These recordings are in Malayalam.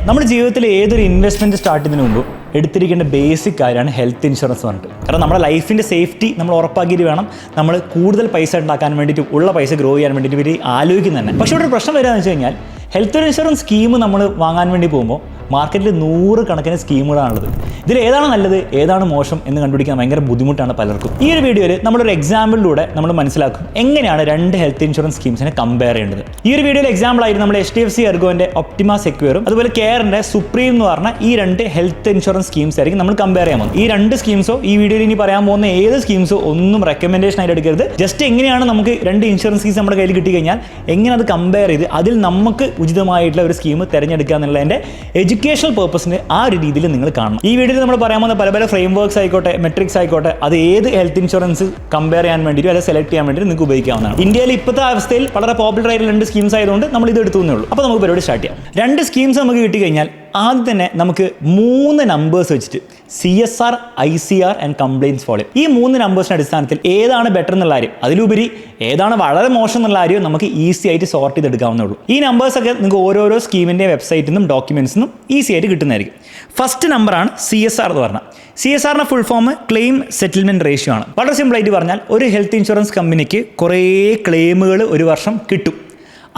നമ്മുടെ ജീവിതത്തിൽ ഏതൊരു ഇൻവെസ്റ്റ്മെന്റ് സ്റ്റാർട്ട് ചെയ്യുന്നതിന് മുമ്പ് എടുത്തിരിക്കേണ്ട ബേസിക് കാര്യമാണ് ഹെൽത്ത് ഇൻഷുറൻസ് പറഞ്ഞിട്ട്. കാരണം നമ്മുടെ ലൈഫിൻ്റെ സേഫ്റ്റി നമ്മൾ ഉറപ്പാക്കിയിട്ട് വേണം നമ്മൾ കൂടുതൽ പൈസ ഉണ്ടാക്കാൻ വേണ്ടിയിട്ട്, ഉള്ള പൈസ ഗ്രോ ചെയ്യാൻ വേണ്ടിയിട്ട് ഇവർ ആലോചിക്കുന്നത് തന്നെ. പക്ഷേ ഇവിടെ ഒരു പ്രശ്നം വരികയെന്ന് വെച്ച് കഴിഞ്ഞാൽ ഹെൽത്ത് ഇൻഷുറൻസ് സ്കീം നമ്മൾ വാങ്ങാൻ വേണ്ടി പോകുമ്പോൾ മാർക്കറ്റിൽ 100 കണക്കിന് സ്കീമുകളാണുള്ളത്. ഇതിൽ ഏതാണ് നല്ലത് ഏതാണ് മോശം എന്ന് കണ്ടുപിടിക്കാൻ ഭയങ്കര ബുദ്ധിമുട്ടാണ് പലർക്കും. ഈ ഒരു വീഡിയോയിൽ നമ്മളൊരു എക്സാമ്പിളിലൂടെ നമ്മൾ മനസ്സിലാക്കും എങ്ങനെയാണ് രണ്ട് ഹെൽത്ത് ഇൻഷുറൻസ് സ്കീംസിനെ കമ്പയർ ചെയ്യേണ്ടത്. ഈ ഒരു വീഡിയോയിൽ എക്സാമ്പിൾ ആയിട്ട് നമ്മുടെ HDFC ERGOന്റെ ഒപ്റ്റിമ സെക്യൂറും അതുപോലെ കെയറിന്റെ സുപ്രീം എന്ന് പറഞ്ഞ ഈ രണ്ട് ഹെൽത്ത് ഇൻഷുറൻസ് സ്കീംസ് ആയിരിക്കും നമ്മൾ കമ്പയർ ചെയ്യാൻ പോകുന്നത്. ഈ രണ്ട് സ്കീംസോ ഈ വീഡിയോയിൽ ഇനി പറയാൻ പോകുന്ന ഏത് സ്കീംസോ ഒന്നും റെക്കമെൻഡേഷൻ ആയിട്ട് എടുക്കരുത്. ജസ്റ്റ് എങ്ങനെയാണ് നമുക്ക് രണ്ട് ഇൻഷുറൻസ് സ്കീംസ് നമ്മുടെ കയ്യിൽ കിട്ടി കഴിഞ്ഞാൽ എങ്ങനെ അത് കമ്പയർ ചെയ്ത് അതിൽ നമുക്ക് ഉചിതമായിട്ടുള്ള ഒരു സ്കീം തിരഞ്ഞെടുക്കുക എന്നുള്ളതിന്റെ എഡ്യൂക്കേഷണൽ പർപ്പസിന് ആ ഒരു രീതിയിൽ നിങ്ങൾ കാണണം. ഈ വീഡിയോയിൽ നമ്മൾ പറയാൻ പോകുന്ന പല പല ഫ്രെയിം വർക്ക്സ് ആയിക്കോട്ടെ, മെട്രിക്സ് ആയിക്കോട്ടെ, അത് ഏത് ഹെൽത്ത് ഇൻഷുറൻസ് കമ്പയർ ചെയ്യാൻ വേണ്ടിയിട്ട് അത് സെലക്ട് ചെയ്യാൻ വേണ്ടി നിങ്ങൾക്ക് ഉപയോഗിക്കാവുന്നതാണ്. ഇന്ത്യയിൽ ഇപ്പോഴത്തെ അവസ്ഥയിൽ വളരെ പോപ്പുലർ ആയിട്ടുള്ള രണ്ട് സ്കീംസ് ആയതുകൊണ്ട് നമ്മൾ ഇത് എടുത്തുന്നേ ഉള്ളൂ. അപ്പോൾ നമുക്ക് പരിപാടി സ്റ്റാർട്ട് ചെയ്യാം. രണ്ട് സ്കീംസ് നമുക്ക് കിട്ടി കഴിഞ്ഞാൽ ആദ്യം തന്നെ നമുക്ക് 3 നമ്പേഴ്സ് വെച്ചിട്ട് CSR, ICR and compliance volume, ഈ 3 നമ്പേഴ്സിന്റെ അടിസ്ഥാനത്തിൽ ഏതാണ് ബെറ്റർ എന്നുള്ള കാര്യം, അതിലുപരി ഏതാണ് വളരെ മോശം എന്നുള്ള കാര്യം നമുക്ക് ഈസി ആയിട്ട് സോർട്ട് ചെയ്തെടുക്കാവുന്നേ ഉള്ളൂ. ഈ നമ്പേഴ്സൊക്കെ നിങ്ങൾക്ക് ഓരോരോ സ്കീമിൻ്റെ വെബ്സൈറ്റിൽ നിന്നും ഡോക്യുമെന്റ്സിൽ നിന്നും ഈസി ആയിട്ട് കിട്ടുന്നതായിരിക്കും. ഫസ്റ്റ് നമ്പറാണ് CSR എന്ന് പറഞ്ഞാൽ. CSRന്റെ full form claim settlement ratio ആണ്. വളരെ സിമ്പിൾ ആയിട്ട് പറഞ്ഞാൽ ഒരു ഹെൽത്ത് ഇൻഷുറൻസ് കമ്പനിക്ക് കുറേ ക്ലെയിമുകൾ ഒരു വർഷം കിട്ടും.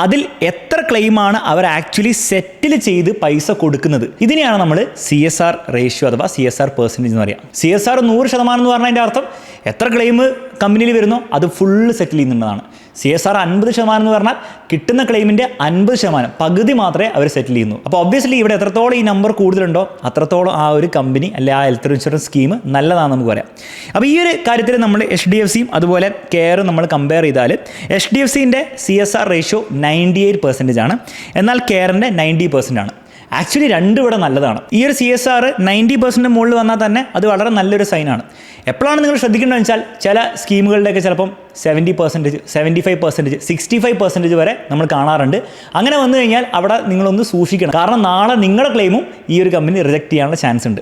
അതിൽ എത്ര ക്ലെയിമാണ് അവർ ആക്ച്വലി സെറ്റിൽ ചെയ്ത് പൈസ കൊടുക്കുന്നത്, ഇതിനെയാണ് നമ്മൾ CSR റേഷ്യോ അഥവാ CSR പെർസെൻറ്റേജ് എന്ന് പറയാം. CSR 100% എന്ന് പറഞ്ഞാൽ അതിൻ്റെ അർത്ഥം എത്ര ക്ലെയിം കമ്പനിയിൽ വരുന്നോ അത് ഫുള്ള് സെറ്റിൽ ചെയ്യുന്നതാണ്. CSR 50% എന്ന് പറഞ്ഞാൽ കിട്ടുന്ന ക്ലെയിമിൻ്റെ 50% പകുതി മാത്രമേ അവർ സെറ്റിൽ ചെയ്യുന്നു. അപ്പോൾ ഒബ്വിയസ്ലി ഇവിടെ എത്രത്തോളം ഈ നമ്പർ കൂടുതലുണ്ടോ അത്രത്തോളം ആ ഒരു കമ്പനി അല്ലെ ആ ഹെൽത്ത് ഇൻഷുറൻസ് സ്കീം നല്ലതാണെന്ന് നമുക്ക് പറയാം. അപ്പോൾ ഈ ഒരു കാര്യത്തിൽ നമ്മൾ HDFCയും അതുപോലെ കെയറും നമ്മൾ കമ്പയർ ചെയ്താൽ HDFCൻ്റെ CSR റേഷ്യോ 98% ആണ്, എന്നാൽ കെയറിൻ്റെ 90% ആണ്. ആക്ച്വലി രണ്ടും ഇവിടെ നല്ലതാണ്. ഈ ഒരു CSR 90% മുകളിൽ വന്നാൽ തന്നെ അത് വളരെ നല്ലൊരു സൈനാണ്. എപ്പോഴാണ് നിങ്ങൾ ശ്രദ്ധിക്കേണ്ടതെന്ന് വെച്ചാൽ ചില സ്കീമുകളുടെയൊക്കെ ചിലപ്പം 70%, 75%, 65% വരെ നമ്മൾ കാണാറുണ്ട്. അങ്ങനെ വന്നു കഴിഞ്ഞാൽ അവിടെ നിങ്ങളൊന്ന് സൂക്ഷിക്കണം. കാരണം നാളെ നിങ്ങളുടെ ക്ലെയിമും ഈ ഒരു കമ്പനി റിജക്ട് ചെയ്യാനുള്ള ചാൻസ് ഉണ്ട്.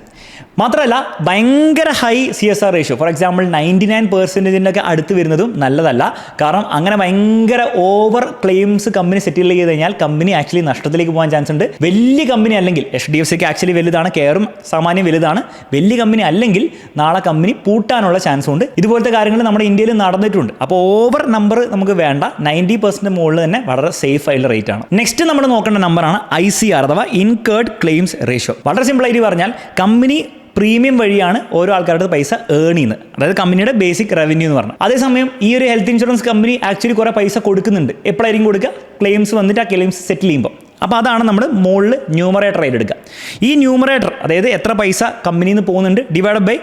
മാത്രമല്ല ഭയങ്കര high CSR ratio, for example 99%-ൻ്റെ അടുത്ത് വരുന്നതും നല്ലതല്ല. കാരണം അങ്ങനെ ഭയങ്കര ഓവർ ക്ലെയിംസ് കമ്പനി സെറ്റിൽ ചെയ്ത് കഴിഞ്ഞാൽ കമ്പനി ആക്ച്വലി നഷ്ടത്തിലേക്ക് പോകാൻ ചാൻസ് ഉണ്ട്. വലിയ കമ്പനി അല്ലെങ്കിൽ HDFCക്ക് ആക്ച്വലി വലുതാണ്, കെയറും സാമാന്യം വലുതാണ്. വലിയ കമ്പനി അല്ലെങ്കിൽ നാളെ കമ്പനി പൂട്ടാനുള്ള ചാൻസ് ഉണ്ട്. ഇതുപോലത്തെ കാര്യങ്ങൾ നമ്മുടെ ഇന്ത്യയിൽ നടന്നിട്ടുണ്ട്. അപ്പോൾ ഓവർ നമ്പർ നമുക്ക് വേണ്ട, 90% മുകളിൽ തന്നെ വളരെ സേഫ് ആയിട്ടുള്ള റേറ്റ് ആണ്. നെക്സ്റ്റ് നമ്മൾ നോക്കേണ്ട നമ്പറാണ് ICR അഥവാ ഇൻകേർഡ് ക്ലെയിംസ് റേഷ്യോ. വളരെ സിമ്പിൾ ആയിട്ട് പറഞ്ഞാൽ കമ്പനി പ്രീമിയം വഴിയാണ് ഓരോ ആൾക്കാരുടെ പൈസ ഏൺ ചെയ്യുന്നത്, അതായത് കമ്പനിയുടെ ബേസിക് റവന്യൂ എന്ന് പറഞ്ഞാൽ. അതേസമയം ഈ ഒരു ഹെൽത്ത് ഇൻഷുറൻസ് കമ്പനി ആക്ച്വലി കുറേ പൈസ കൊടുക്കുന്നുണ്ട്. എപ്പോഴായിരിക്കും കൊടുക്കുക? ക്ലെയിംസ് വന്നിട്ട് ആ ക്ലെയിംസ് സെറ്റിൽ ചെയ്യുമ്പോൾ. അപ്പോൾ അതാണ് നമ്മൾ മുകളിൽ ന്യൂമറേറ്റർ ആയിട്ട് എടുക്കുക. ഈ ന്യൂമറേറ്റർ അതായത് എത്ര പൈസ കമ്പനിയിൽ നിന്ന് പോകുന്നുണ്ട് ഡിവൈഡ് ബൈ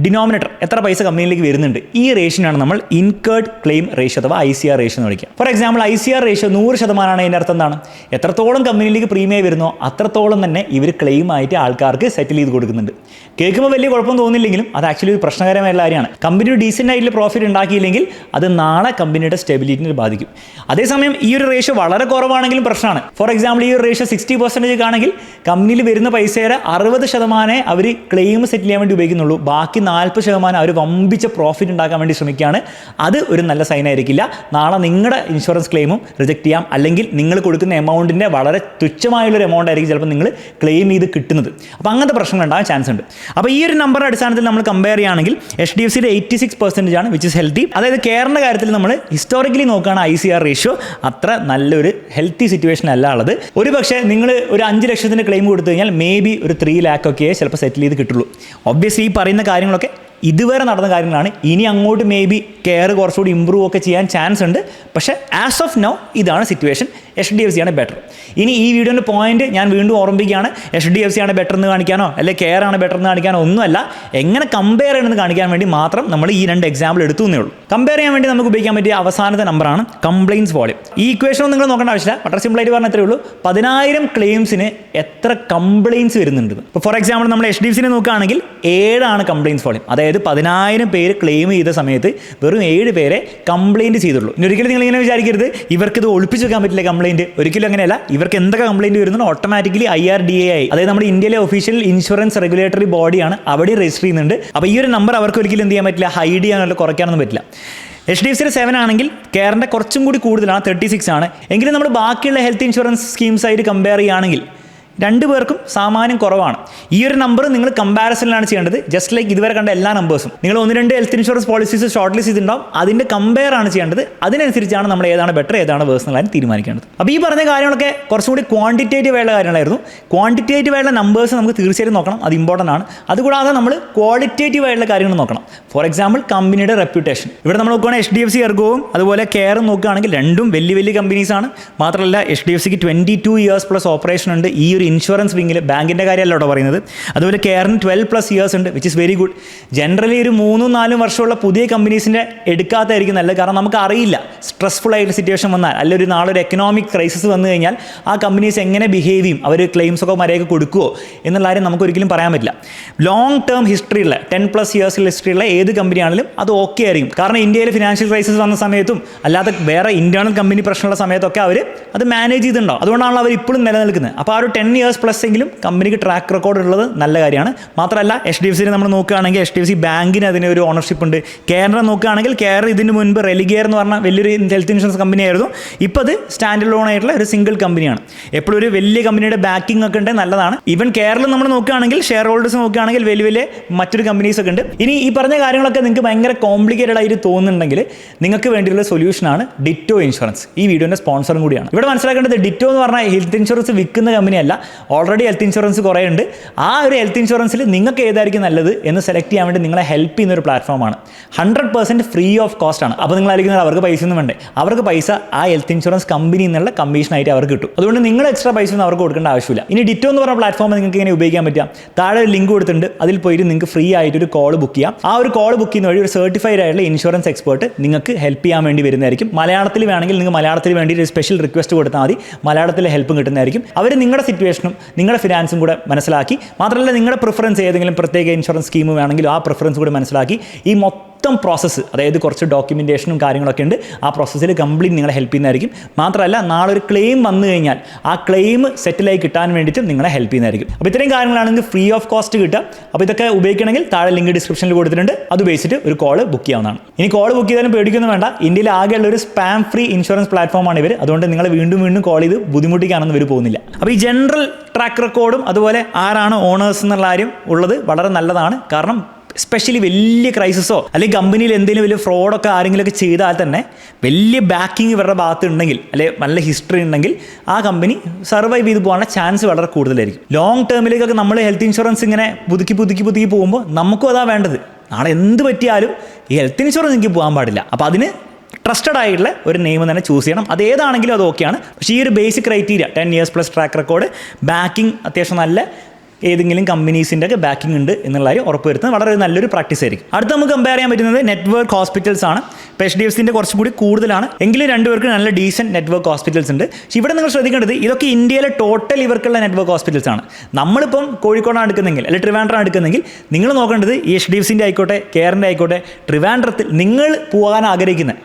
ഡിനോമിനേറ്റർ എത്ര പൈസ കമ്പനിയിലേക്ക് വരുന്നുണ്ട്, ഈ റേഷ്യോനാണ് നമ്മൾ ഇൻകേർഡ് ക്ലെയിം റേഷ്യോ അഥവാ ICR റേഷ്യോ എന്ന് വിളിക്കുക. ഫോർ എക്സാമ്പിൾ ICR റേഷ്യോ 100% ആണ്. അതിൻ്റെ അർത്ഥം എന്താണ്? എത്രത്തോളം കമ്പനിയിലേക്ക് പ്രീമിയം വരുന്നോ അത്രത്തോളം തന്നെ ഇവർ ക്ലെയിം ആയിട്ട് ആൾക്കാർക്ക് സെറ്റിൽ ചെയ്ത് കൊടുക്കുന്നുണ്ട്. കേൾക്കുമ്പോൾ വലിയ കുഴപ്പം തോന്നില്ലെങ്കിലും അത് ആക്ച്വലി ഒരു പ്രശ്നകരമായിട്ടുള്ള കാര്യമാണ്. കമ്പനി ഒരു ഡീസൻ്റ് ആയിട്ടുള്ള പ്രോഫിറ്റ് ഉണ്ടാക്കിയില്ലെങ്കിൽ അത് നാളെ കമ്പനിയുടെ സ്റ്റെബിലിറ്റിനെ ബാധിക്കും. അതേസമയം ഈ ഒരു റേഷ്യോ വളരെ കുറവാണെങ്കിലും പ്രശ്നമാണ്. ഫോർ എക്സാമ്പിൾ ഈ ഒരു റേഷ്യോ 60% ആണെങ്കിൽ കമ്പനിയിൽ വരുന്ന പൈസയുടെ 60% അവർ ക്ലെയിം സെറ്റിൽ ചെയ്യാൻ വേണ്ടി ഉപയോഗിക്കുന്നുള്ളൂ. ബാക്കി 40% അവർ വമ്പിച്ച പ്രോഫിറ്റ് ഉണ്ടാക്കാൻ വേണ്ടി ശ്രമിക്കുകയാണ്. അത് ഒരു നല്ല സൈൻ ആയിരിക്കില്ല. നാളെ നിങ്ങളുടെ ഇൻഷുറൻസ് ക്ലെയിമും റിജക്ട് ചെയ്യാം, അല്ലെങ്കിൽ നിങ്ങൾ കൊടുക്കുന്ന എമൗണ്ടിൻ്റെ വളരെ തുച്ഛമായുള്ളൊരു എമൗണ്ട് ആയിരിക്കും ചിലപ്പോൾ നിങ്ങൾ ക്ലെയിം ചെയ്ത് കിട്ടുന്നത്. അപ്പോൾ അങ്ങനത്തെ പ്രശ്നങ്ങൾ ഉണ്ടാകാൻ ചാൻസ് ഉണ്ട്. അപ്പോൾ ഈ ഒരു നമ്പറിൻ്റെ അടിസ്ഥാനത്തിൽ നമ്മൾ കമ്പയർ ചെയ്യുകയാണെങ്കിൽ HDFCയുടെ 86% ആണ്, വിച്ച് ഇസ് ഹെൽത്തി. അതായത് കെയറിൻ്റെ കാര്യത്തിൽ നമ്മൾ ഹിസ്റ്റോറിക്കലി നോക്കുകയാണ് ICR റേഷ്യോ അത്ര നല്ലൊരു ഹെൽത്തി സിറ്റുവേഷൻ അല്ല ഉള്ളത്. ഒരു പക്ഷേ നിങ്ങൾ ഒരു 5 ലക്ഷത്തിൻ്റെ ക്ലെയിം കൊടുത്തു കഴിഞ്ഞാൽ മേ ബി ഒരു 3 lakh ഒക്കെ ചിലപ്പോൾ സെറ്റിൽ ചെയ്ത് കിട്ടുള്ളൂ. ഒബ്വിയസ്ലി ഈ പറയുന്ന കാര്യങ്ങളൊക്കെ ഇതുവരെ നടന്ന കാര്യങ്ങളാണ്. ഇനി അങ്ങോട്ട് മേ ബി കെയർ കുറച്ചുകൂടി ഇമ്പ്രൂവ് ഒക്കെ ചെയ്യാൻ ചാൻസ് ഉണ്ട്. പക്ഷേ ആസ് ഓഫ് നൗ ഇതാണ് സിറ്റുവേഷൻ. HDFC ആണ് ബെറ്റർ. ഇനി ഈ വീഡിയോൻ്റെ പോയിന്റ് ഞാൻ വീണ്ടും ഓർമ്മിക്കുകയാണ്, HDFC ആണ് ബെറ്റർ എന്ന് കാണിക്കാനോ അല്ലെങ്കിൽ കെയർ ആണ് ബെറ്റർ എന്ന് കാണിക്കാനോ ഒന്നുമല്ല. എങ്ങനെ കമ്പയർ ചെയ്യണമെന്ന് കാണിക്കാൻ വേണ്ടി മാത്രം നമ്മൾ ഈ 2 എക്സാമ്പിൾ എടുത്തു എന്നേ ഉള്ളൂ. കമ്പയർ ചെയ്യാൻ വേണ്ടി നമുക്ക് ഉപയോഗിക്കാൻ പറ്റിയ അവസാനത്തെ നമ്പറാണ് കംപ്ലയിൻസ് വോളിയം. ഈ ഇക്വേഷൻ നിങ്ങൾ നോക്കേണ്ട ആവശ്യമില്ല, വളരെ സിമ്പിളായിട്ട് പറഞ്ഞാൽ എത്രയേ ഉള്ളൂ, 10,000 ക്ലെയിംസിന് എത്ര കംപ്ലയിൻസ് വരുന്നുണ്ട്. ഇപ്പോൾ ഫോർ എക്സാമ്പിൾ നമ്മൾ HDFCനെ നോക്കുകയാണെങ്കിൽ 7 ആണ് കംപ്ലയിൻസ് വോളിയം. അതായത് 10,000 പേര് ക്ലെയിം ചെയ്ത സമയത്ത് വെറും 7 പേരെ കംപ്ലയിൻറ്റ് ചെയ്തുള്ളൂ. ഇനി ഒരിക്കലും നിങ്ങൾ ഇങ്ങനെ വിചാരിക്കരുത് ഇവർക്കിത് ഒളിപ്പിച്ച് വെക്കാൻ പറ്റില്ല കംപ്ലയിൻറ്റ്. ഒരിക്കലും അങ്ങനെയല്ല. ഇവർക്ക് എന്തൊക്കെ കംപ്ലയിൻറ്റ് വരുന്നുണ്ടോ ഓട്ടോമാറ്റിക്കലി IRDAI, അതായത് നമ്മുടെ ഇന്ത്യയിലെ ഒഫീഷ്യൽ ഇൻഷുറൻസ് റെഗുലേറ്ററി ബോഡിയാണ്, അവിടെ രജിസ്റ്റർ ചെയ്യുന്നുണ്ട്. അപ്പോൾ ഈ ഒരു നമ്പർ അവർക്ക് ഒരിക്കലും എന്ത് ചെയ്യാൻ പറ്റില്ല, ഹൈഡ് ചെയ്യാനോ കുറയ്ക്കാനൊന്നും പറ്റില്ല. HDFCയുടെ 7 ആണെങ്കിൽ കെയറിൻ്റെ കുറച്ചും കൂടി കൂടുതലാണ്, 36 ആണ്. എങ്കിലും നമ്മൾ ബാക്കിയുള്ള ഹെൽത്ത് ഇൻഷുറൻസ് സ്കീംസ് ആയിട്ട് കമ്പയർ ചെയ്യുകയാണെങ്കിൽ രണ്ടു പേർക്കും സാമാന്യം കുറവാണ്. ഈ ഒരു നമ്പർ നിങ്ങൾ കമ്പാരിസണിലാണ് ചെയ്യേണ്ടത്. ജസ്റ്റ് ലൈക്ക് ഇതുവരെ കണ്ട എല്ലാ നമ്പേഴ്സും നിങ്ങൾ 1-2 health insurance policies short list ചെയ്തിട്ടുണ്ടാവും, അതിൻ്റെ കമ്പയർ ആണ് ചെയ്യേണ്ടത്. അതിനനുസരിച്ചാണ് നമ്മൾ ഏതാണ് ബെറ്റർ ഏതാണ് വേഴ്സ് എന്നുള്ളതിന് തീരുമാനിക്കേണ്ടത്. അപ്പോൾ ഈ പറഞ്ഞ കാര്യങ്ങളൊക്കെ കുറച്ചും കൂടി ക്വാണ്ടിറ്റേറ്റീവ് ആയുള്ള കാര്യങ്ങളായിരുന്നു. ക്വാണ്ടിറ്റേറ്റീവ് ആയുള്ള നമ്പേഴ്സ് നമുക്ക് തീർച്ചയായിട്ടും നോക്കണം, അത് ഇമ്പോർട്ടൻ്റ് ആണ്. അതുകൂടാതെ നമ്മൾ ക്വാളിറ്റേറ്റീവ് ആയിട്ടുള്ള കാര്യങ്ങൾ നോക്കണം. ഫോർ എക്സാമ്പിൾ കമ്പനിയുടെ റെപ്യൂട്ടേഷൻ. ഇവിടെ നമ്മൾ നോക്കുകയാണെങ്കിൽ HDFC എർഗോവും അതുപോലെ കെയറും നോക്കുകയാണെങ്കിൽ രണ്ടും വലിയ വലിയ കമ്പനീസാണ്. മാത്രമല്ല HDFCക്ക് 22 ഇയേഴ്സ് പ്ലസ് ഓപ്പറേഷൻ ഉണ്ട് ഈ ഒരു ഇൻഷുറൻസ് വിങ്ങിൽ. ബാങ്കിൻ്റെ കാര്യമല്ല കേട്ടോ പറയുന്നത്. അതുപോലെ കെയറിന് 12+ ഇയേഴ്സ് ഉണ്ട്, which is very good. Generally ഒരു 3-4 വർഷമുള്ള പുതിയ കമ്പനീസിൻ്റെ എടുക്കാത്തായിരിക്കും നല്ലത്. കാരണം നമുക്ക് അറിയില്ല സ്ട്രെസ്ഫുൾ ആയിട്ട് സിറ്റുവേഷൻ വന്നാൽ, അല്ലെങ്കിൽ നാളെ ഒരു എക്കണോമിക് ക്രൈസിസ് വന്നു കഴിഞ്ഞാൽ ആ കമ്പനീസ് എങ്ങനെ ബിഹേവ് ചെയ്യും, അവർ ക്ലെയിംസൊക്കെ മര്യാദയ്ക്ക് കൊടുക്കുമോ എന്നുള്ള കാര്യം നമുക്ക് ഒരിക്കലും പറയാൻ പറ്റില്ല. ലോങ് ടേം ഹിസ്റ്ററിയുള്ള 10+ ഇയേഴ്സിൽ ഹിസ്റ്ററിയുള്ള ഏത് കമ്പനിയാണെങ്കിലും അത് ഓക്കെ ആയിരിക്കും. കാരണം ഇന്ത്യയിൽ ഫിനാൻഷ്യൽ ക്രൈസിസ് വന്ന സമയത്തും അല്ലാതെ വേറെ ഇന്റേണൽ കമ്പനി പ്രശ്നമുള്ള സമയത്തൊക്കെ അവർ അത് മാനേജ് ചെയ്തിട്ടുണ്ടാവും. അതുകൊണ്ടാണ് അവർ ഇപ്പോഴും നിലനിൽക്കുന്നത്. അപ്പോൾ ആ ഒരു 10 ഇയേഴ്സ് പ്ലസ് എങ്കിലും കമ്പനിക്ക് ട്രാക്ക് റെക്കോർഡ് ഉള്ളത് നല്ല കാര്യമാണ്. മാത്രമല്ല HDFCനെ നമ്മൾ നോക്കുകയാണെങ്കിൽ HDFC ബാങ്കിന് അതിന് ഒരു ഓണർഷിപ്പ് ഉണ്ട്. കെയറിനെ നോക്കുകയാണെങ്കിൽ കെയർ ഇതിന് മുൻപ് റെലിഗെയർ എന്ന് പറഞ്ഞാൽ വലിയൊരു ഹെൽത്ത് ഇൻഷുറൻസ് കമ്പനിയായിരുന്നു. ഇപ്പോൾ അത് സ്റ്റാൻഡ് ലോൺ ആയിട്ടുള്ള ഒരു സിംഗിൾ കമ്പനിയാണ്. എപ്പോഴും ഒരു വലിയ കമ്പനിയുടെ ബാക്കിംഗ് ഒക്കെ ഉണ്ടെങ്കിൽ നല്ലതാണ്. ഈവൻ കെയറിൽ നമ്മൾ നോക്കുകയാണെങ്കിൽ ഷെയർ ഹോൾഡേഴ്സ് നോക്കുകയാണെങ്കിൽ വലിയ വലിയ മറ്റൊരു കമ്പനീസ് ഒക്കെ ഉണ്ട്. ഇനി ഈ പറഞ്ഞ കാര്യങ്ങളൊക്കെ നിങ്ങൾക്ക് ഭയങ്കര കോംപ്ലിക്കേറ്റഡ് ആയിട്ട് തോന്നുന്നുണ്ടെങ്കിൽ നിങ്ങൾക്ക് വേണ്ടിയുള്ള സൊല്യൂഷനാണ് ഡിറ്റോ ഇൻഷുറൻസ്. ഈ വീഡിയോൻ്റെ സ്പോൺസറും കൂടിയാണ്. ഇവിടെ മനസ്സിലാക്കേണ്ടത് ഡിറ്റോ എന്ന് പറഞ്ഞാൽ ഹെൽത്ത് ഇൻഷുറൻസ് വിൽക്കുന്ന കമ്പനിയല്ല. ഓൾറെഡി ഹെൽത്ത് ഇൻഷുറൻസ് കുറേ ഉണ്ട്. ആ ഒരു ഹെൽത്ത് ഇൻഷുറൻസിൽ നിങ്ങൾക്ക് ഏതായിരിക്കും നല്ലത് എന്ന് സെലക്ട് ചെയ്യാൻ വേണ്ടി നിങ്ങളെ ഹെൽപ്പ് ചെയ്യുന്ന ഒരു പ്ലാറ്റ്ഫോമാണ്. 100% ഫ്രീ ഓഫ് കോസ്റ്റ് ആണ്. അപ്പോൾ നിങ്ങൾ ആയിരിക്കുന്നത് അവർക്ക് പൈസ ഒന്നും വേണ്ടേ, അവർക്ക് പൈസ ആ ഹെൽത്ത് ഇൻഷുറൻസ് കമ്പനി എന്നുള്ള കമ്മീഷനായിട്ട് അവർക്ക് കിട്ടും. അതുകൊണ്ട് നിങ്ങൾ എക്സ്ട്രാ പൈസ ഒന്നും അവർക്ക് കൊടുക്കേണ്ട ആവശ്യമില്ല. ഇനി ഡിറ്റോ എന്ന് പറഞ്ഞ പ്ലാറ്റ്ഫോം നിങ്ങൾക്ക് ഇങ്ങനെ ഉപയോഗിക്കാൻ പറ്റാം. താഴെ ഒരു ലിങ്ക് കൊടുത്തിട്ടുണ്ട്, അതിൽ പോയിട്ട് നിങ്ങൾക്ക് ഫ്രീ ആയിട്ട് ഒരു കോൾ ബുക്ക് ചെയ്യാം. ആ ഒരു കോൾ ബുക്ക് ചെയ്യുന്ന വഴി ഒരു സർട്ടിഫൈഡ് ആയിട്ടുള്ള ഇൻഷുറൻസ് എക്സ്പേർട്ട് നിങ്ങൾക്ക് ഹെൽപ്പ് ചെയ്യാൻ വേണ്ടി വരുന്നതായിരിക്കും. മലയാളത്തിൽ വേണമെങ്കിൽ നിങ്ങൾ മലയാളത്തിൽ വേണ്ടി ഒരു സ്പെഷ്യൽ റിക്വസ്റ്റ് കൊടുത്താൽ മതി, മലയാളത്തിലെ ഹെൽപ്പും കിട്ടുന്നതായിരിക്കും. അവർ നിങ്ങളുടെ സിറ്റുവേഷനും നിങ്ങളുടെ ഫിനാൻസും കൂടെ മനസ്സിലാക്കി, മാത്രമല്ല നിങ്ങളുടെ പ്രിഫറൻസ് ഏതെങ്കിലും പ്രത്യേക ഇൻഷുറൻസ് സ്കീം വേണമെങ്കിൽ ആ പ്രിഫറൻസ് കൂടെ മനസ്സിലാക്കി ഈ മൊത്തം പ്രോസസ്സ്, അതായത് കുറച്ച് ഡോക്യുമെൻറ്റേഷനും കാര്യങ്ങളൊക്കെ ഉണ്ട്, ആ പ്രോസസ്സിൽ കംപ്ലീറ്റ് നിങ്ങളെ ഹെൽപ്പ് ചെയ്യുന്നതായിരിക്കും. മാത്രമല്ല നാളെ ഒരു ക്ലെയിം വന്നു കഴിഞ്ഞാൽ ആ ക്ലെയിം സെറ്റിലായി കിട്ടാൻ വേണ്ടിയിട്ടും നിങ്ങളെ ഹെൽപ്പ് ചെയ്യുന്നതായിരിക്കും. അപ്പോൾ ഇത്രയും കാര്യങ്ങളാണെങ്കിൽ ഫ്രീ ഓഫ് കോസ്റ്റ് കിട്ടുക. അപ്പോൾ ഇതൊക്കെ ഉപയോഗിക്കണമെങ്കിൽ താഴെ ലിങ്ക് ഡിസ്ക്രിപ്ഷനിൽ കൊടുത്തിട്ടുണ്ട്, അത് ഉപയോഗിച്ചിട്ട് ഒരു കോൾ ബുക്ക് ചെയ്യാവുന്നതാണ്. ഇനി കോൾ ബുക്ക് ചെയ്താലും പേടിക്കൊന്നും വേണ്ട, ഇന്ത്യയിൽ ആകെയുള്ള ഒരു സ്പാം ഫ്രീ ഇൻഷുറൻസ് പ്ലാറ്റ്ഫോമാണ് ഇവർ. അതുകൊണ്ട് നിങ്ങൾ വീണ്ടും വീണ്ടും കോൾ ചെയ്ത് ബുദ്ധിമുട്ടിക്കാനൊന്നും ഇവർ പോകുന്നില്ല. അപ്പോൾ ഈ ജനറൽ ട്രാക്ക് റെക്കോർഡും അതുപോലെ ആരാണ് ഓണേഴ്സ് എന്നുള്ള കാര്യം ഉള്ളത് വളരെ നല്ലതാണ്. കാരണം എസ്പെഷ്യലി വലിയ ക്രൈസിസോ അല്ലെങ്കിൽ കമ്പനിയിൽ എന്തെങ്കിലും വലിയ ഫ്രോഡൊക്കെ ആരെങ്കിലുമൊക്കെ ചെയ്താൽ തന്നെ വലിയ ബാക്കിങ് ഇവരുടെ ഭാഗത്ത് ഉണ്ടെങ്കിൽ, അല്ലെങ്കിൽ നല്ല ഹിസ്റ്ററി ഉണ്ടെങ്കിൽ ആ കമ്പനി സർവൈവ് ചെയ്ത് പോകാനുള്ള ചാൻസ് വളരെ കൂടുതലായിരിക്കും. ലോങ് ടേമിലേക്കൊക്കെ നമ്മൾ ഹെൽത്ത് ഇൻഷുറൻസ് ഇങ്ങനെ പുതുക്കി പോകുമ്പോൾ നമുക്കും അതാ വേണ്ടത്. നാളെ എന്ത് പറ്റിയാലും ഈ ഹെൽത്ത് ഇൻഷുറൻസ് എനിക്ക് പോകാൻ പാടില്ല. അപ്പോൾ അതിന് ട്രസ്റ്റഡ് ആയിട്ടുള്ള ഒരു നെയിം തന്നെ ചൂസ് ചെയ്യണം. അത് ഏതാണെങ്കിലും അത് ഓക്കെയാണ്. പക്ഷേ ഈ ഒരു basic criteria 10 years plus track record, backing അത്യാവശ്യം നല്ല ഏതെങ്കിലും കമ്പനീസിൻ്റെ ഒക്കെ ബാക്കിംഗ് ഉണ്ട് എന്നുള്ള കാര്യം ഉറപ്പുവരുത്തുന്നത് വളരെ നല്ലൊരു പ്രാക്ടീസ് ആയിരിക്കും. അടുത്ത നമുക്ക് കമ്പയർ ചെയ്യാൻ പറ്റുന്നത് നെറ്റ്വർക്ക് ഹോസ്പിറ്റൽസ് ആണ്. ഇപ്പോൾ HDFCൻ്റെ കുറച്ചും കൂടി കൂടുതലാണ്, എങ്കിലും രണ്ടുപേർക്ക് നല്ല ഡീസൻറ്റ് നെറ്റ്വർക്ക് ഹോസ്പിറ്റൽസ് ഉണ്ട്. പക്ഷേ ഇവിടെ നിങ്ങൾ ശ്രദ്ധിക്കേണ്ടത് ഇതൊക്കെ ഇന്ത്യയിലെ ടോട്ടൽ ഇവർക്കുള്ള നെറ്റ്വർക്ക് ഹോസ്പിറ്റൽസ് ആണ്. നമ്മളിപ്പം കോഴിക്കോടാണ് എടുക്കുന്നെങ്കിൽ അല്ലെങ്കിൽ ട്രിവാൻഡ്രം എടുക്കുന്നെങ്കിൽ നിങ്ങൾ നോക്കേണ്ടത് ഈ HDFCൻ്റെ ആയിക്കോട്ടെ കെയറിൻ്റെ ആയിക്കോട്ടെ ട്രിവാൻഡ്രത്തിൽ നിങ്ങൾ പോകാൻ ആഗ്രഹിക്കുന്നത്,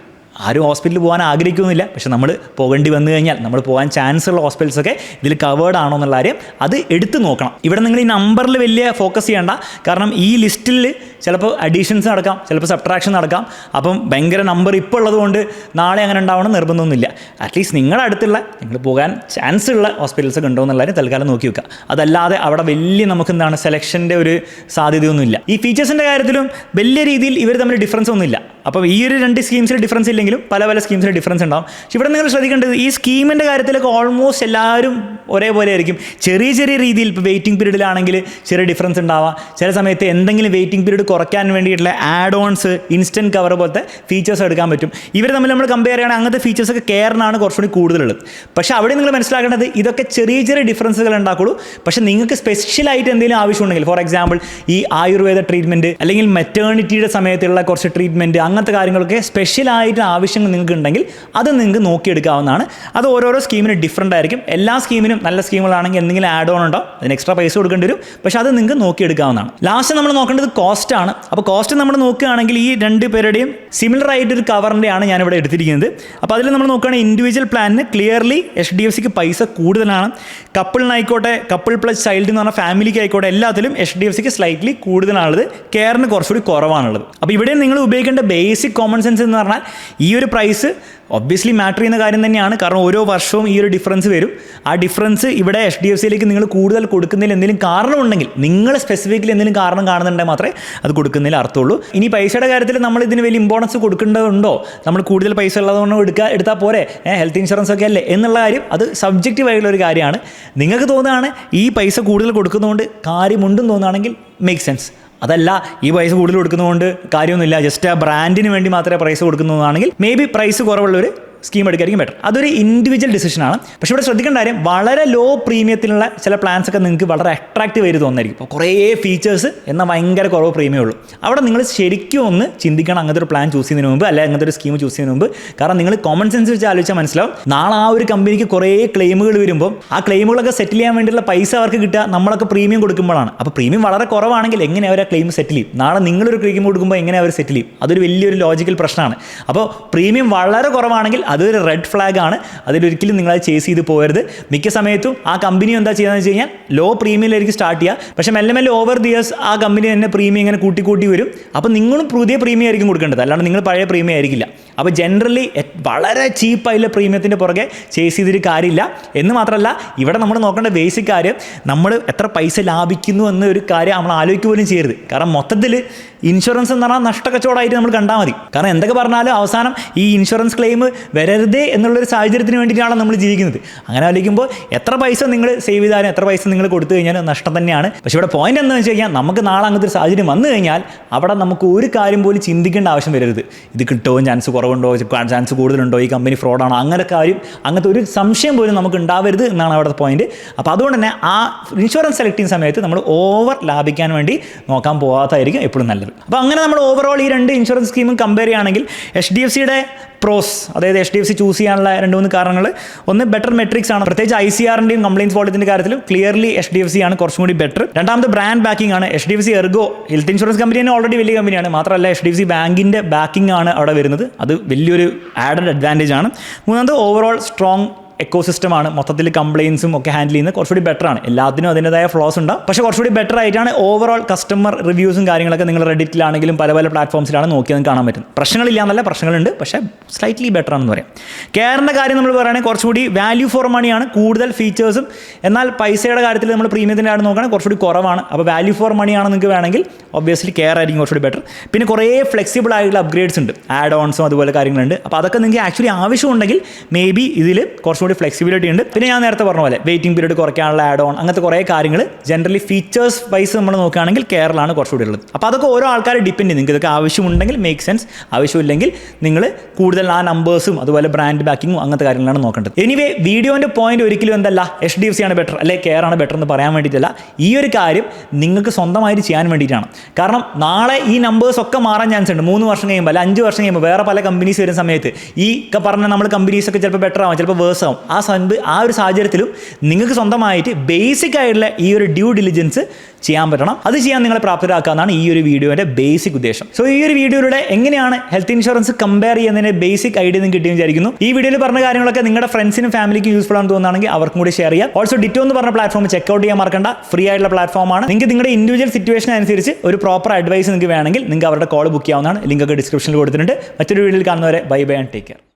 ആരും ഹോസ്പിറ്റലിൽ പോകാൻ ആഗ്രഹിക്കുന്നില്ല, പക്ഷെ നമ്മൾ പോകേണ്ടി വന്നു കഴിഞ്ഞാൽ നമ്മൾ പോകാൻ ചാൻസ് ഉള്ള ഹോസ്പിറ്റൽസൊക്കെ ഇതിൽ കവേർഡ് ആണോ എന്നുള്ള കാര്യം അത് എടുത്ത് നോക്കണം. ഇവിടെ നിങ്ങൾ ഈ നമ്പറിൽ വലിയ ഫോക്കസ് ചെയ്യേണ്ട. കാരണം ഈ ലിസ്റ്റിൽ ചിലപ്പോൾ അഡീഷൻസ് നടക്കാം, ചിലപ്പോൾ സബ്ട്രാക്ഷൻ നടക്കാം. അപ്പം ഭയങ്കര നമ്പർ ഇപ്പോൾ ഉള്ളതുകൊണ്ട് നാളെ അങ്ങനെ ഉണ്ടാവണം നിർബന്ധമൊന്നുമില്ല. അറ്റ്ലീസ്റ്റ് നിങ്ങളുടെ അടുത്തുള്ള നിങ്ങൾ പോകാൻ ചാൻസ് ഉള്ള ഹോസ്പിറ്റൽസൊക്കെ ഉണ്ടോ എന്നുള്ളതിന് തൽക്കാലം നോക്കി വെക്കുക. അതല്ലാതെ അവിടെ വലിയ നമുക്ക് എന്താണ് സെലക്ഷൻ്റെ ഒരു സാധ്യതയൊന്നുമില്ല. ഈ ഫീച്ചേഴ്സിൻ്റെ കാര്യത്തിലും വലിയ രീതിയിൽ ഇവർ തമ്മിൽ ഡിഫറൻസ് ഒന്നുമില്ല. അപ്പോൾ ഈ ഒരു 2 സ്കീംസിൽ ഡിഫറൻസ് ഇല്ലെങ്കിലും പല സ്കീംസിൽ ഡിഫറൻസ് ഉണ്ടാവും. പക്ഷേ ഇവിടെ നിങ്ങൾ ശ്രദ്ധിക്കേണ്ടത് ഈ സ്കീമിൻ്റെ കാര്യത്തിലൊക്കെ ഓൾമോസ്റ്റ് എല്ലാവരും ഒരേപോലെ ആയിരിക്കും. ചെറിയ രീതിയിൽ ഇപ്പോൾ വെയിറ്റിംഗ് പീരീഡിലാണെങ്കിൽ ചെറിയ ഡിഫറൻസ് ഉണ്ടാവാം. ചില സമയത്ത് എന്തെങ്കിലും വെയിറ്റിംഗ് പീരീഡ് കുറയ്ക്കാൻ വേണ്ടിയിട്ടുള്ള ആഡ് ഓൺസ്, ഇൻസ്റ്റൻറ്റ് കവർ പോലത്തെ ഫീച്ചേഴ്സ് എടുക്കാൻ പറ്റും. ഇവർ തമ്മിൽ നമ്മൾ കമ്പയർ ചെയ്യുകയാണെങ്കിൽ അങ്ങനത്തെ ഫീച്ചേഴ്സൊക്കെ കെയറിനാണ് കുറച്ചുകൂടി കൂടുതലുള്ളത്. പക്ഷേ അവിടെ നിങ്ങൾ മനസ്സിലാക്കേണ്ടത് ഇതൊക്കെ ചെറിയ ഡിഫറൻസുകൾ ഉണ്ടാക്കുള്ളൂ. പക്ഷേ നിങ്ങൾക്ക് സ്പെഷ്യലായിട്ട് എന്തെങ്കിലും ആവശ്യമുണ്ടെങ്കിൽ, ഫോർ എക്സാമ്പിൾ ഈ ആയുർവേദ ട്രീറ്റ്മെൻറ്റ് അല്ലെങ്കിൽ മെറ്റേണിറ്റിയുടെ സമയത്തുള്ള കുറച്ച് ട്രീറ്റ്മെൻറ്റ്, അങ്ങനത്തെ കാര്യങ്ങളൊക്കെ സ്പെഷ്യലായിട്ട് ആവശ്യങ്ങൾ നിങ്ങൾക്ക് ഉണ്ടെങ്കിൽ അത് നിങ്ങൾക്ക് നോക്കിയെടുക്കാവുന്നതാണ്. അത് ഓരോരോ സ്കീമിന് ഡിഫറൻ്റ് ആയിരിക്കും. എല്ലാ സ്കീമിനും നല്ല സ്കീമുകളാണെങ്കിൽ എന്തെങ്കിലും ആഡ് ഓൺ ഉണ്ടോ, അതിന് എക്സ്ട്രാ പൈസ കൊടുക്കേണ്ടി വരും. പക്ഷേ അത് നിങ്ങൾക്ക് നോക്കിയെടുക്കാവുന്നതാണ്. ലാസ്റ്റ് നമ്മൾ നോക്കേണ്ടത് കോസ്റ്റ് ആണ്. അപ്പോൾ കോസ്റ്റ് നമ്മൾ നോക്കുകയാണെങ്കിൽ ഈ 2 പേരുടെയും സിമിലർ ആയിട്ടൊരു കവറിൻ്റെയാണ് ഞാനിവിടെ എടുത്തിരിക്കുന്നത്. അപ്പോൾ അതിൽ നമ്മൾ നോക്കുകയാണെങ്കിൽ ഇൻഡിവിജ്വൽ പ്ലാനിന് ക്ലിയർലി HDFCക്ക് പൈസ കൂടുതലാണ്. കപ്പിളിനായിക്കോട്ടെ, കപ്പിൾ പ്ലസ് ചൈൽഡ് എന്ന് പറഞ്ഞാൽ ഫാമിലിക്ക് ആയിക്കോട്ടെ, എല്ലാത്തിലും HDFCക്ക് സ്ലൈറ്റ്ലി കൂടുതലാണുള്ളത്. കെയറിന് കുറച്ചുകൂടി കുറവാണുള്ളത്. അപ്പോൾ ഇവിടെ നിങ്ങൾ ഉപയോഗിക്കേണ്ട ബേസിക് കോമൺ സെൻസ് എന്ന് പറഞ്ഞാൽ ഈ ഒരു പ്രൈസ് ഒബ്വിയസ്ലി മാറ്റർ ചെയ്യുന്ന കാര്യം തന്നെയാണ്. കാരണം ഓരോ വർഷവും ഈ ഒരു ഡിഫറൻസ് വരും. ആ ഡിഫറൻസ് ഇവിടെ HDFCയിലേക്ക് നിങ്ങൾ കൂടുതൽ കൊടുക്കുന്നതിൽ എന്തെങ്കിലും കാരണമുണ്ടെങ്കിൽ, നിങ്ങൾ സ്പെസിഫിക്കലി എന്തെങ്കിലും കാരണം കാണുന്നുണ്ടെങ്കിൽ മാത്രമേ അത് കൊടുക്കുന്നതിൽ അർത്ഥമുള്ളൂ. ഇനി പൈസയുടെ കാര്യത്തിൽ നമ്മൾ ഇതിന് വലിയ ഇമ്പോർട്ടൻസ് കൊടുക്കേണ്ടതുണ്ടോ, നമ്മൾ കൂടുതൽ പൈസ ഉള്ളതുകൊണ്ട് എടുത്താൽ പോരെ, ഹെൽത്ത് ഇൻഷുറൻസ് ഒക്കെ അല്ലേ എന്നുള്ള കാര്യം അത് സബ്ജക്റ്റീവ് ആയിട്ടുള്ള ഒരു കാര്യമാണ്. നിങ്ങൾക്ക് തോന്നുകയാണ് ഈ പൈസ കൂടുതൽ കൊടുക്കുന്നതുകൊണ്ട് കാര്യമുണ്ടെന്ന് തോന്നുകയാണെങ്കിൽ മേക്ക് സെൻസ്. അതല്ല ഈ പൈസ കൂടുതൽ കൊടുക്കുന്നതുകൊണ്ട് കാര്യമൊന്നുമില്ല, ജസ്റ്റ് ആ ബ്രാൻഡിന് വേണ്ടി മാത്രമേ പ്രൈസ് കൊടുക്കുന്നതാണെങ്കിൽ മേ ബി പ്രൈസ് കുറവുള്ളവർ സ്കീം എടുക്കായിരിക്കും ബെറ്റർ. അതൊരു ഇൻഡിവിജ്വൽ ഡിസിഷനാണ്. പക്ഷേ ഇവിടെ ശ്രദ്ധിക്കേണ്ട കാര്യം, വളരെ ലോ പ്രീമിയത്തിലുള്ള ചില പ്ലാൻസ് ഒക്കെ നിങ്ങൾക്ക് വളരെ അട്രാക്റ്റീവ് ആയിട്ട് തോന്നായിരിക്കും. ഇപ്പോൾ കുറേ ഫീച്ചേഴ്സ് എന്നാൽ ഭയങ്കര കുറവ് പ്രീമിയം ഉള്ളൂ. അവിടെ നിങ്ങൾ ശരിക്കും ഒന്ന് ചിന്തിക്കണം അങ്ങനത്തെ ഒരു പ്ലാൻ ചൂസ് ചെയ്യുന്നതിന് മുമ്പ്, അല്ലെങ്കിൽ അങ്ങനത്തെ ഒരു സ്കീം ചൂസ് ചെയ്യുന്നതിന് മുമ്പ്. കാരണം നിങ്ങൾ കോമൺ സെൻസ് വെച്ച് ആലോചിച്ചാൽ മനസ്സിലാവും, നാളെ ആ ഒരു കമ്പനിക്ക് കുറേ ക്ലെയിമുകൾ വരുമ്പോൾ ആ ക്ലെയിമുകളൊക്കെ സെറ്റിൽ ചെയ്യാൻ വേണ്ടിയുള്ള പൈസ അവർക്ക് കിട്ടുക നമ്മളൊക്കെ പ്രീമിയം കൊടുക്കുമ്പോഴാണ്. അപ്പോൾ പ്രീമിയം വളരെ കുറവാണെങ്കിൽ എങ്ങനെ അവർ ആ ക്ലെയിം സെറ്റിൽ ചെയ്യും? നാളെ നിങ്ങളൊരു ക്ലെയിം കൊടുക്കുമ്പോൾ എങ്ങനെ അവർ സെറ്റിൽ ചെയ്യും? അതൊരു വലിയൊരു ലോജിക്കൽ പ്രശ്നമാണ്. അപ്പോൾ പ്രീമിയം വളരെ കുറവാണെങ്കിൽ അതൊരു റെഡ് ഫ്ലാഗ് ആണ്. അതിലൊരിക്കലും നിങ്ങളത് ചേസ് ചെയ്ത് പോകരുത്. മിക്ക സമയത്തും ആ കമ്പനി എന്താ ചെയ്യുകയെന്ന് വെച്ച് കഴിഞ്ഞാൽ ലോ പ്രീമിയത്തിലേക്ക് സ്റ്റാർട്ട് ചെയ്യുക. പക്ഷേ മെല്ലെ മെല്ലെ ഓവർ ദി ഇയേഴ്സ് ആ കമ്പനി തന്നെ പ്രീമിയം ഇങ്ങനെ കൂട്ടി വരും. അപ്പോൾ നിങ്ങളും പുതിയ പ്രീമിയം ആയിരിക്കും കൊടുക്കേണ്ടത്, അല്ലാണ്ട് നിങ്ങൾ പഴയ പ്രീമിയം ആയിരിക്കില്ല. അപ്പോൾ ജനറലി വളരെ ചീപ്പായിട്ടുള്ള പ്രീമിയത്തിൻ്റെ പുറകെ ചേസ് ചെയ്തിട്ട് കാര്യമില്ല. എന്ന് മാത്രമല്ല, ഇവിടെ നമ്മൾ നോക്കേണ്ട ബേസിക് കാര്യം, നമ്മൾ എത്ര പൈസ ലാഭിക്കുന്നു എന്നൊരു കാര്യം നമ്മൾ ആലോചിക്കുക പോലും ചെയ്യരുത്. കാരണം മൊത്തത്തിൽ ഇൻഷുറൻസ് എന്ന് പറഞ്ഞാൽ നഷ്ടക്കച്ചവടമായിട്ട് നമ്മൾ കണ്ടാൽ മതി. കാരണം എന്തൊക്കെ പറഞ്ഞാലും അവസാനം ഈ ഇൻഷുറൻസ് ക്ലെയിം വരരുതേ എന്നുള്ളൊരു സാഹചര്യത്തിന് വേണ്ടിയിട്ടാണ് നമ്മൾ ജീവിക്കുന്നത്. അങ്ങനെ ആലോചിക്കുമ്പോൾ എത്ര പൈസ നിങ്ങൾ സേവ് ചെയ്താലും എത്ര പൈസ നിങ്ങൾ കൊടുത്തു കഴിഞ്ഞാലും നഷ്ടം തന്നെയാണ്. പക്ഷേ ഇവിടെ പോയിന്റ് എന്താണെന്ന് വെച്ച് കഴിഞ്ഞാൽ, നമുക്ക് നാളെ അങ്ങനത്തെ ഒരു സാഹചര്യം വന്നു കഴിഞ്ഞാൽ അവിടെ നമുക്ക് ഒരു കാര്യം പോലും ചിന്തിക്കേണ്ട ആവശ്യം വരരുത്. ഇത് കിട്ടുമോ, ചാൻസ് കുറവുണ്ടോ, ചാൻസ് കൂടുതലുണ്ടോ, ഈ കമ്പനി ഫ്രോഡാണോ, അങ്ങനത്തെ ഒരു സംശയം പോലും നമുക്ക് ഉണ്ടാവരുത് എന്നാണ് അവിടുത്തെ പോയിന്റ്. അപ്പോൾ അതുകൊണ്ട് തന്നെ ആ ഇൻഷുറൻസ് സെലക്ട് ചെയ്യുന്ന സമയത്ത് നമ്മൾ ഓവർ ലാഭിക്കാൻ വേണ്ടി നോക്കാൻ പോകാത്തായിരിക്കും എപ്പോഴും നല്ലത്. അപ്പോൾ അങ്ങനെ നമ്മൾ ഓവറോൾ ഈ രണ്ട് ഇൻഷുറൻസ് സ്കീമും കമ്പയർ ചെയ്യുകയാണെങ്കിൽ HDFCയുടെ പ്രോസ്, അതായത് HDFC ചൂസ് ചെയ്യാനുള്ള 2-3 കാരണങ്ങൾ, ഒന്ന് ബെറ്റർ മെട്രിക്സ് ആണ്. പ്രത്യേകിച്ച് ICRൻ്റെയും കംപ്ലയിൻസ് വോളിയത്തിൻ്റെ കാര്യത്തിലും ക്ലിയർലി HDFC ആണ് കുറച്ചും കൂടി ബെറ്റർ. രണ്ടാമത് ബ്രാൻഡ് ബാക്കിംഗ് ആണ്. HDFC Ergo health insurance company തന്നെ ഓൾറെഡി വലിയ കമ്പനിയാണ്. മാത്രമല്ല HDFC ബാങ്കിൻ്റെ ബാക്കിംഗ് ആണ് അവിടെ വരുന്നത്. അത് വലിയൊരു ആഡഡ് അഡ്വാൻറ്റേജ് ആണ്. മൂന്നാമത് ഓവറോൾ സ്ട്രോങ് എക്കോസിസ്റ്റമാണ്. മൊത്തത്തിൽ കംപ്ലയിൻസും ഒക്കെ ഹാൻഡിൽ ചെയ്യുന്നത് കുറച്ചുകൂടി ബെറ്റർ ആണ്. എല്ലാത്തിനും അതിൻ്റെതായ ഫ്ലോസ് ഉണ്ടാവും, പക്ഷേ കുറച്ചുകൂടി ബെറ്റർ ആയിട്ടാണ് ഓവറോൾ കസ്റ്റമർ റിവ്യൂസും കാര്യങ്ങളൊക്കെ നിങ്ങൾ റെഡിറ്റിലാണെങ്കിലും പല പ്ലാറ്റ്ഫോംസിലാണ് നോക്കിയത് കാണാൻ പറ്റും. പ്രശ്നങ്ങളില്ല എന്നല്ല, പ്രശ്നങ്ങളുണ്ട്, പക്ഷേ സ്ലൈറ്റ്ലി ബെറ്റർ ആണെന്ന് പറയാം. കെയറിൻ്റെ കാര്യം നമ്മൾ പറയുകയാണെങ്കിൽ കുറച്ചുകൂടി വാല്യൂ ഫോർ മണിയാണ്, കൂടുതൽ ഫീച്ചേഴ്സും. എന്നാൽ പൈസയുടെ കാര്യത്തിൽ നമ്മൾ പ്രീമിയത്തിൻ്റെ ആണ് നോക്കുകയാണെങ്കിൽ കുറച്ചുകൂടി കുറവാണ്. അപ്പോൾ വാല്യൂ ഫോർ മണിയാണ് നിങ്ങൾക്ക് വേണമെങ്കിൽ ഒബ്വിയസ്ലി കെയർ ആയിരിക്കും കുറച്ചുകൂടി ബെറ്റർ. പിന്നെ കുറേ ഫ്ലെക്സിബിൾ ആയിട്ടുള്ള അപ്ഗ്രേഡ്സ് ഉണ്ട്, ആഡ് ഓൺസും അതുപോലെ കാര്യങ്ങളുണ്ട്. അപ്പോൾ അതൊക്കെ നിങ്ങൾക്ക് ആക്ച്വലി ആവശ്യമുണ്ടെങ്കിൽ മേ ബി ഇതിൽ കുറച്ചുകൂടി ഫ്ലെക്സിബിലിറ്റി ഉണ്ട്. പിന്നെ ഞാൻ നേരത്തെ പറഞ്ഞ പോലെ വെയിറ്റിംഗ് പീരീഡ് കുറയ്ക്കാനുള്ള ആഡ് ഓൺ, അങ്ങനത്തെ കുറേ കാര്യങ്ങൾ ജനറലി ഫീച്ചേഴ്സ് വൈസ് നമ്മൾ നോക്കുകയാണെങ്കിൽ കെയറിലാണ് കുറച്ചുകൂടി ഉള്ളത്. അപ്പോൾ അതൊക്കെ ഓരോ ആൾക്കാരെ ഡിപ്പെൻഡ് ചെയ്യും. നിങ്ങൾക്ക് ഇതൊക്കെ ആവശ്യമുണ്ടെങ്കിൽ മേക്ക് സെൻസ്, ആവശ്യമില്ലെങ്കിൽ നിങ്ങൾ കൂടുതൽ ആ നമ്പേഴ്സും അതുപോലെ ബ്രാൻഡ് ബാക്കിങ്ങും അങ്ങനത്തെ കാര്യങ്ങളാണ് നോക്കേണ്ടത്. എനിവേ വീഡിയോൻ്റെ പോയിന്റ് ഒരിക്കലും എന്തല്ല HDFC ആണ് ബെറ്റർ അല്ലെങ്കിൽ കെയർ ആണ് ബെറ്റർ എന്ന് പറയാൻ വേണ്ടിയിട്ടല്ല. ഈ ഒരു കാര്യം നിങ്ങൾക്ക് സ്വന്തമായിട്ട് ചെയ്യാൻ വേണ്ടിയിട്ടാണ്. കാരണം നാളെ ഈ നമ്പേഴ്സ് ഒക്കെ മാറാൻ ചാൻസ് ഉണ്ട്. 3 വർഷം കഴിയുമ്പോൾ അല്ല 5 വർഷം കഴിയുമ്പോൾ വേറെ പല കമ്പനീസ് വരുന്ന സമയത്ത് ഈ പറഞ്ഞ നമ്മൾ കമ്പനീസൊക്കെ ചിലപ്പോൾ ബെറ്റർ ആവും, ചിലപ്പോൾ വേഴ്സ് ആവും. ആ ഒരു സാഹചര്യത്തിലും നിങ്ങൾക്ക് സ്വന്തമായിട്ട് ബേസിക് ആയിട്ടുള്ള ഈ ഒരു ഡ്യൂ ഡിലിജൻസ് ചെയ്യാൻ പറ്റണം. അത് ചെയ്യാൻ നിങ്ങളെ പ്രാപ്തരാക്കാന്നാണ് ഈ ഒരു വീഡിയോയുടെ ബേസിക് ഉദ്ദേശം. സോ ഈ ഒരു വീഡിയോയിലൂടെ എങ്ങനെയാണ് ഹെൽത്ത് ഇൻഷുറൻസ് കമ്പയർ ചെയ്യുന്നതിന് ബേസിക് ഐഡിയ നിങ്ങൾക്ക് കിട്ടിയെന്ന് വിചാരിക്കുന്നു. ഈ വീഡിയോയിൽ പറഞ്ഞ കാര്യങ്ങളൊക്കെ നിങ്ങളുടെ ഫ്രണ്ട്സിനും ഫാമിലിക്കും യൂസ്ഫുൾ ആണെന്ന് തോന്നുകയാണെങ്കിൽ അവർക്കും കൂടി ഷെയർ ചെയ്യാം. ഓൾസോ ഡിറ്റോ എന്ന് പറഞ്ഞ പ്ലാറ്റ്ഫോം ചെക്കൗട്ട് ചെയ്യാൻ മറക്കണ്ട. ഫ്രീ ആയിട്ടുള്ള പ്ലാറ്റ്ഫോമാണ്. നിങ്ങൾക്ക് നിങ്ങളുടെ ഇൻഡിവിജ്വൽ സിറ്റുവേഷൻ അനുസരിച്ച് ഒരു പ്രോപ്പർ അഡ്വൈസ് നിങ്ങൾക്ക് വേണമെങ്കിൽ നിങ്ങൾക്ക് അവരുടെ കോൾ ബുക്ക് ചെയ്യാവുന്നതാണ്. ലിങ്ക് ഒക്കെ ഡിസ്ക്രിപ്ഷനിൽ കൊടുത്തിട്ടുണ്ട്. മറ്റൊരു വീഡിയോയിൽ കാണുന്നവരെ ബൈ ആൻഡ് ടേക്ക് കെയർ.